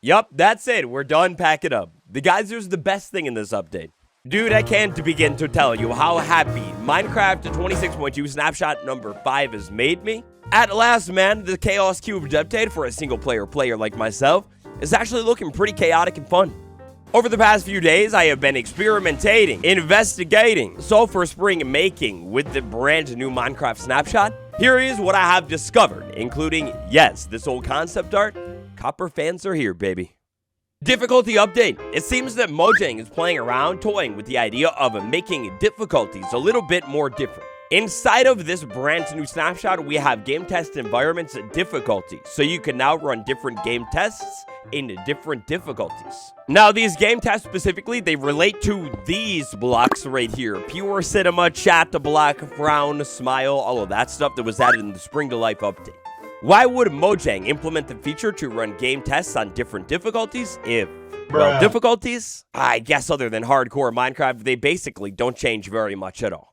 Yup, that's it. We're done. Pack it up. The Geysers the best thing in this update. Dude, I can't begin to tell you how happy Minecraft 26.2 snapshot number 5 has made me. At last, man, the Chaos Cubed update for a single-player player like myself is actually looking pretty chaotic and fun. Over the past few days, I have been experimenting, investigating, Sulfur Spring making with the brand new Minecraft snapshot. Here is what I have discovered, including, yes, this old concept art. Copper fans are here, baby. Difficulty update. It seems that Mojang is playing around, toying with the idea of making difficulties a little bit more different. Inside of this brand new snapshot, we have game test environments difficulty, so you can now run different game tests in different difficulties. Now, these game tests specifically, they relate to these blocks right here. Pure cinema, chat, block, frown, smile, all of that stuff that was added in the Spring to Life update. Why would Mojang implement the feature to run game tests on different difficulties if, well, difficulties, I guess other than hardcore Minecraft, they basically don't change very much at all.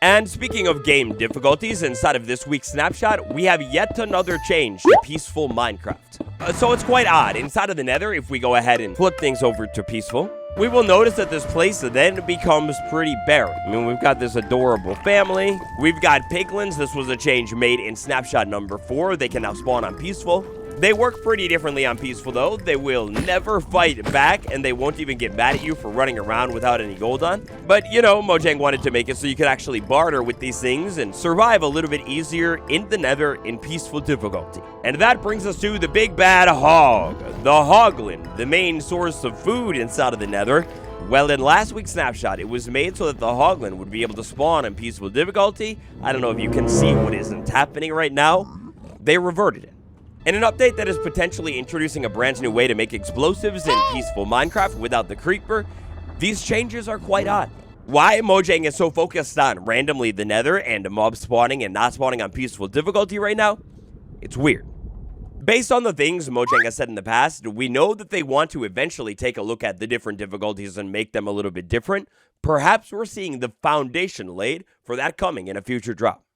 And speaking of game difficulties, inside of this week's snapshot, we have yet another change to peaceful Minecraft. So it's quite odd. Inside of the Nether, if we go ahead and flip things over to peaceful, we will notice that this place then becomes pretty barren. I mean, we've got this adorable family. We've got piglins. This was a change made in snapshot number 4. They can now spawn on peaceful. They work pretty differently on peaceful, though. They will never fight back, and they won't even get mad at you for running around without any gold on. But, you know, Mojang wanted to make it so you could actually barter with these things and survive a little bit easier in the Nether in peaceful difficulty. And that brings us to the big bad hog, the hoglin, the main source of food inside of the Nether. Well, in last week's snapshot, it was made so that the hoglin would be able to spawn in peaceful difficulty. I don't know if you can see what isn't happening right now. They reverted it. In an update that is potentially introducing a brand new way to make explosives in peaceful Minecraft without the creeper, these changes are quite odd. Why Mojang is so focused on randomly the Nether and mob spawning and not spawning on peaceful difficulty right now, it's weird. Based on the things Mojang has said in the past, we know that they want to eventually take a look at the different difficulties and make them a little bit different. Perhaps we're seeing the foundation laid for that coming in a future drop.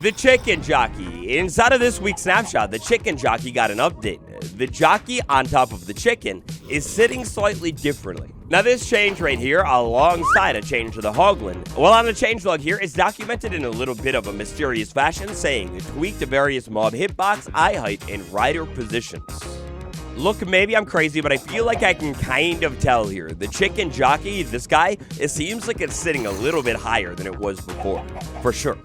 The chicken jockey. Inside of this week's snapshot, the chicken jockey got an update. The jockey on top of the chicken is sitting slightly differently. Now, this change right here, alongside a change to the hoglin, well, on the changelog here, it's documented in a little bit of a mysterious fashion, saying tweak the various mob hitbox, eye height, and rider positions. Look, maybe I'm crazy, but I feel like I can kind of tell here. The chicken jockey, this guy, it seems like it's sitting a little bit higher than it was before, for sure.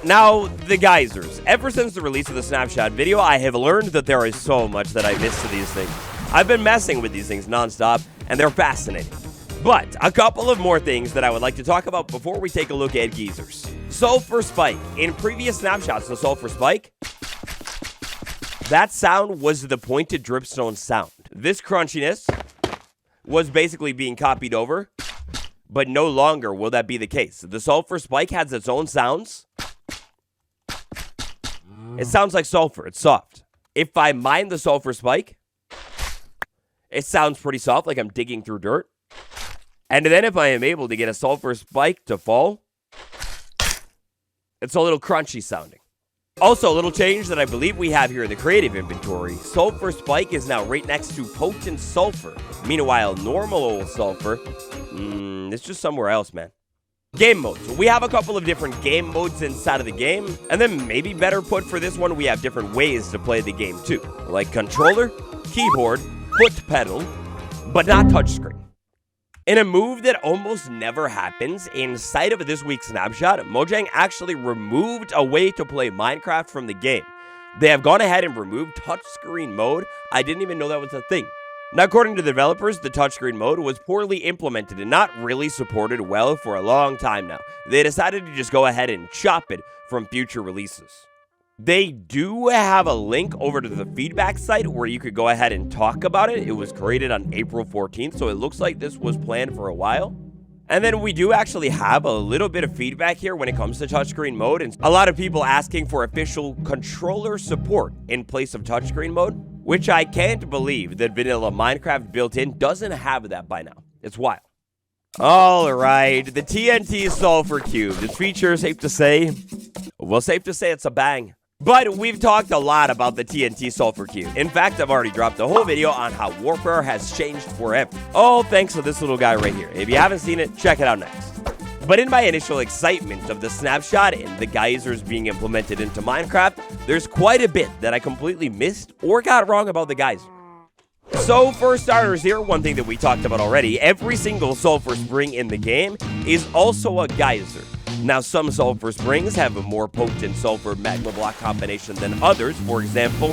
Now, the geysers. Ever since the release of the snapshot video, I have learned that there is so much that I miss to these things. I've been messing with these things nonstop, and they're fascinating. But a couple of more things that I would like to talk about before we take a look at geysers. Sulfur Spike. In previous snapshots, the Sulfur Spike, that sound was the pointed dripstone sound. This crunchiness was basically being copied over, but no longer will that be the case. The Sulfur Spike has its own sounds. It sounds like sulfur. It's soft. If I mine the Sulfur Spike, it sounds pretty soft, like I'm digging through dirt. And then if I am able to get a Sulfur Spike to fall, it's a little crunchy sounding. Also, a little change that I believe we have here in the creative inventory. Sulfur Spike is now right next to Potent Sulfur. Meanwhile, normal old Sulfur, it's just somewhere else, man. Game modes. We have a couple of different game modes inside of the game. And then maybe better put for this one, we have different ways to play the game too. Like controller, keyboard, foot pedal, but not touchscreen. In a move that almost never happens, inside of this week's snapshot, Mojang actually removed a way to play Minecraft from the game. They have gone ahead and removed touchscreen mode. I didn't even know that was a thing. Now, according to the developers, the touchscreen mode was poorly implemented and not really supported well for a long time now. They decided to just go ahead and chop it from future releases. They do have a link over to the feedback site where you could go ahead and talk about it. It was created on April 14th, so it looks like this was planned for a while. And then we do actually have a little bit of feedback here when it comes to touchscreen mode, and a lot of people asking for official controller support in place of touchscreen mode, which I can't believe that vanilla Minecraft built-in doesn't have that by now. It's wild. All right, the TNT Sulfur Cube. This feature, safe to say, well, safe to say it's a bang. But we've talked a lot about the TNT Sulfur Cube. In fact, I've already dropped a whole video on how warfare has changed forever. All thanks to this little guy right here. If you haven't seen it, check it out next. But in my initial excitement of the snapshot and the geysers being implemented into Minecraft, there's quite a bit that I completely missed or got wrong about the geyser. So for starters here, one thing that we talked about already, every single sulfur spring in the game is also a geyser. Now, some sulfur springs have a more potent sulfur magma block combination than others. For example,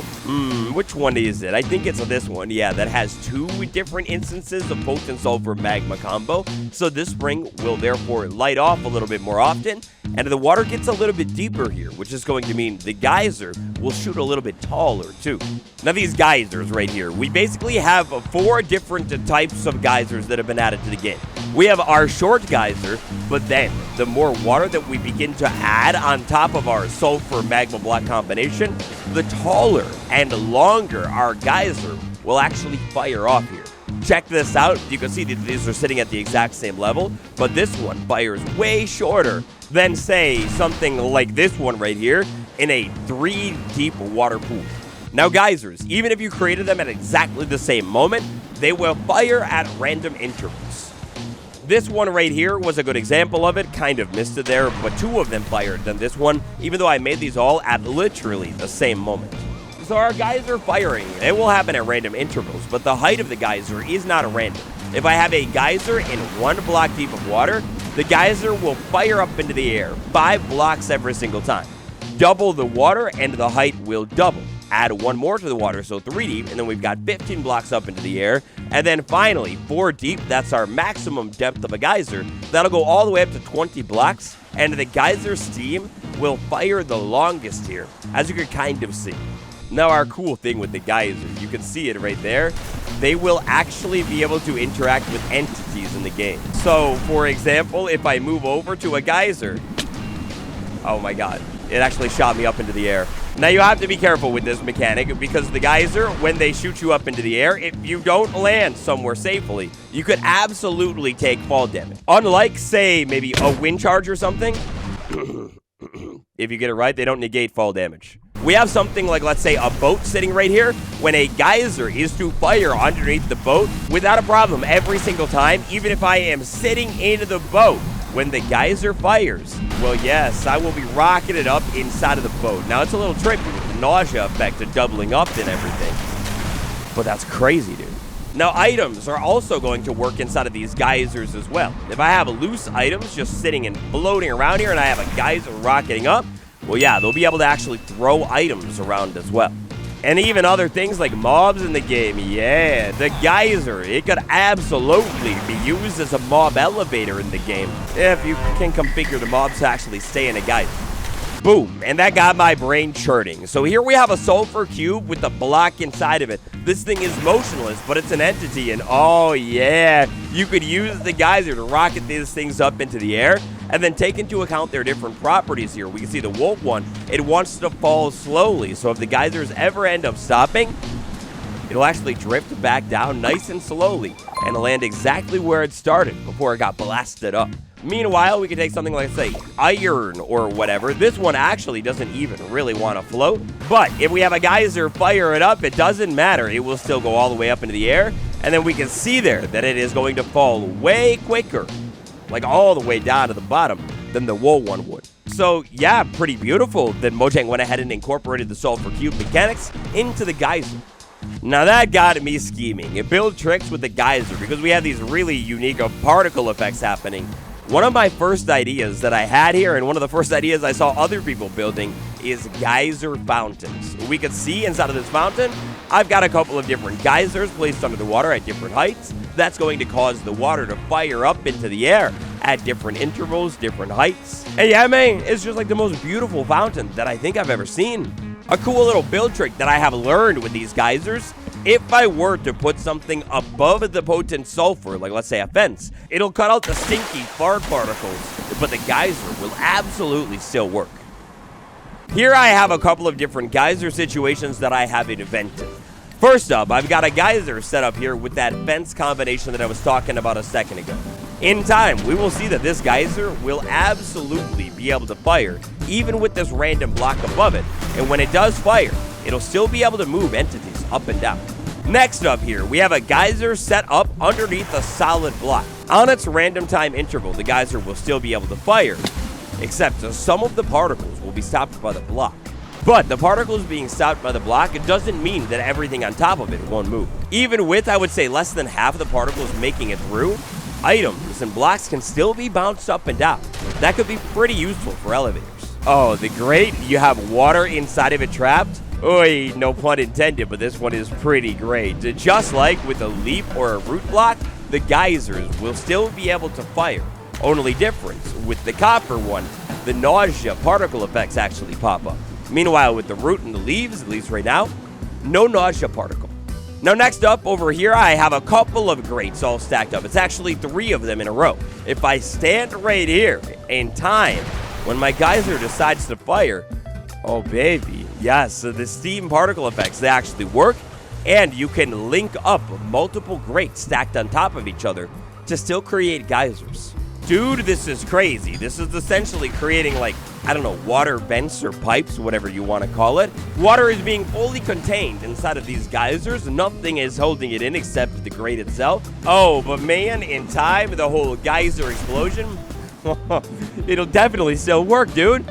which one is it? I think it's this one. Yeah, that has 2 different instances of potent sulfur magma combo. So this spring will therefore light off a little bit more often, and the water gets a little bit deeper here, which is going to mean the geyser will shoot a little bit taller too. Now, these geysers right here, we basically have 4 different types of geysers that have been added to the game. We have our short geyser, but then the more water that we begin to add on top of our sulfur magma block combination, the taller and longer our geyser will actually fire off here. Check this out. You can see that these are sitting at the exact same level, but this one fires way shorter than, say, something like this one right here in a 3 deep water pool. Now, geysers, even if you created them at exactly the same moment, they will fire at random intervals. This one right here was a good example of it, kind of missed it there, but 2 of them fired than this one, even though I made these all at literally the same moment. So our geyser firing, it will happen at random intervals, but the height of the geyser is not random. If I have a geyser in 1 block deep of water, the geyser will fire up into the air 5 blocks every single time. Double the water and the height will double. Add 1 more to the water, so 3 deep, and then we've got 15 blocks up into the air. And then finally, 4 deep, that's our maximum depth of a geyser. That'll go all the way up to 20 blocks, and the geyser steam will fire the longest here, as you can kind of see. Now, our cool thing with the geyser, you can see it right there, they will actually be able to interact with entities in the game. So, for example, if I move over to a geyser, oh my god, it actually shot me up into the air. Now, you have to be careful with this mechanic because the geyser, when they shoot you up into the air, if you don't land somewhere safely, you could absolutely take fall damage. Unlike, say, maybe a wind charge or something, if you get it right, they don't negate fall damage. We have something like, let's say, a boat sitting right here. When a geyser is to fire underneath the boat, without a problem every single time, even if I am sitting in the boat, when the geyser fires, well, yes, I will be rocketed up inside of the boat. Now, it's a little tricky with the nausea effect of doubling up and everything, but that's crazy, dude. Now, items are also going to work inside of these geysers as well. If I have loose items just sitting and floating around here and I have a geyser rocketing up, well, yeah, they'll be able to actually throw items around as well. And even other things like mobs in the game, yeah, the geyser, it could absolutely be used as a mob elevator in the game if you can configure the mobs to actually stay in a geyser. Boom, and that got my brain churning. So here we have a sulfur cube with a block inside of it. This thing is motionless, but it's an entity, and oh yeah, you could use the geyser to rocket these things up into the air, and then take into account their different properties here. We can see the wolf one, it wants to fall slowly, so if the geysers ever end up stopping, it'll actually drift back down nice and slowly, and land exactly where it started before it got blasted up. Meanwhile, we can take something like, say, iron or whatever. This one actually doesn't even really want to float. But if we have a geyser fire it up, it doesn't matter. It will still go all the way up into the air. And then we can see there that it is going to fall way quicker, like all the way down to the bottom, than the wool one would. So, yeah, pretty beautiful that Mojang went ahead and incorporated the Sulfur Cube mechanics into the geyser. Now that got me scheming. It built tricks with the geyser because we have these really unique particle effects happening. One of my first ideas that I had here, and one of the first ideas I saw other people building, is geyser fountains. We could see inside of this fountain, I've got a couple of different geysers placed under the water at different heights. That's going to cause the water to fire up into the air at different intervals, different heights. And yeah, man, it's just like the most beautiful fountain that I think I've ever seen. A cool little build trick that I have learned with these geysers, if I were to put something above the potent sulfur, like let's say a fence, it'll cut out the stinky fart particles, but the geyser will absolutely still work. Here I have a couple of different geyser situations that I have invented. First up, I've got a geyser set up here with that fence combination that I was talking about a second ago. In time, we will see that this geyser will absolutely be able to fire, even with this random block above it, and when it does fire, it'll still be able to move entities up and down. Next up here, we have a geyser set up underneath a solid block. On its random time interval, the geyser will still be able to fire, except some of the particles will be stopped by the block. But the particles being stopped by the block, it doesn't mean that everything on top of it won't move. Even with, I would say, less than half of the particles making it through, items and blocks can still be bounced up and down. That could be pretty useful for elevators. Oh, the grate, you have water inside of it trapped? Oy, no pun intended, but this one is pretty great. Just like with a leaf or a root block, the geysers will still be able to fire. Only difference, with the copper one, the nausea particle effects actually pop up. Meanwhile, with the root and the leaves, at least right now, no nausea particle. Now next up over here, I have a couple of grates all stacked up. It's actually 3 of them in a row. If I stand right here in time, when my geyser decides to fire, oh baby, yes, so the steam particle effects, they actually work, and you can link up multiple grates stacked on top of each other to still create geysers. Dude, this is crazy. This is essentially creating, like, I don't know, water vents or pipes, whatever you want to call it. Water is being fully contained inside of these geysers. Nothing is holding it in except the grate itself. Oh, but man, in time, the whole geyser explosion, it'll definitely still work, dude.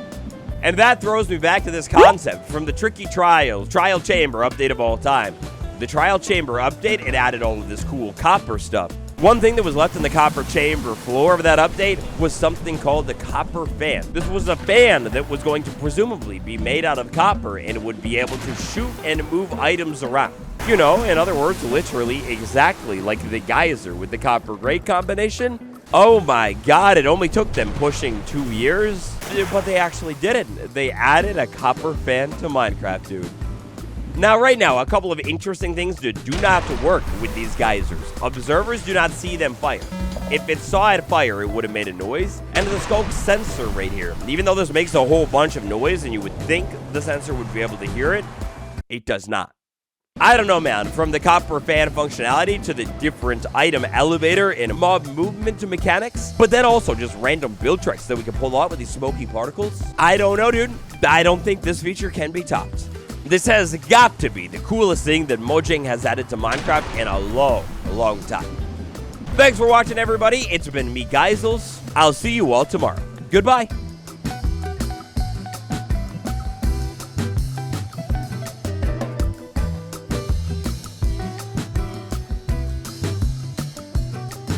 And that throws me back to this concept from the tricky trial chamber update of all time. The trial chamber update, it added all of this cool copper stuff. One thing that was left in the copper chamber floor of that update was something called the copper fan. This was a fan that was going to presumably be made out of copper and would be able to shoot and move items around. You know, in other words, literally exactly like the geyser with the copper grate combination. Oh my god, it only took them pushing 2 years, but they actually did it. They added a copper fan to Minecraft, dude. Now, right now, a couple of interesting things that do not work with these geysers. Observers do not see them fire. If it saw it fire, it would have made a noise. And the sculk sensor right here, even though this makes a whole bunch of noise and you would think the sensor would be able to hear it, it does not. I don't know, man, from the copper fan functionality to the different item elevator and mob movement mechanics, but then also just random build tricks that we can pull out with these smoky particles. I don't know, dude. I don't think this feature can be topped. This has got to be the coolest thing that Mojang has added to Minecraft in a long time. Thanks for watching, everybody. It's been me, Geysers. I'll see you all tomorrow. Goodbye.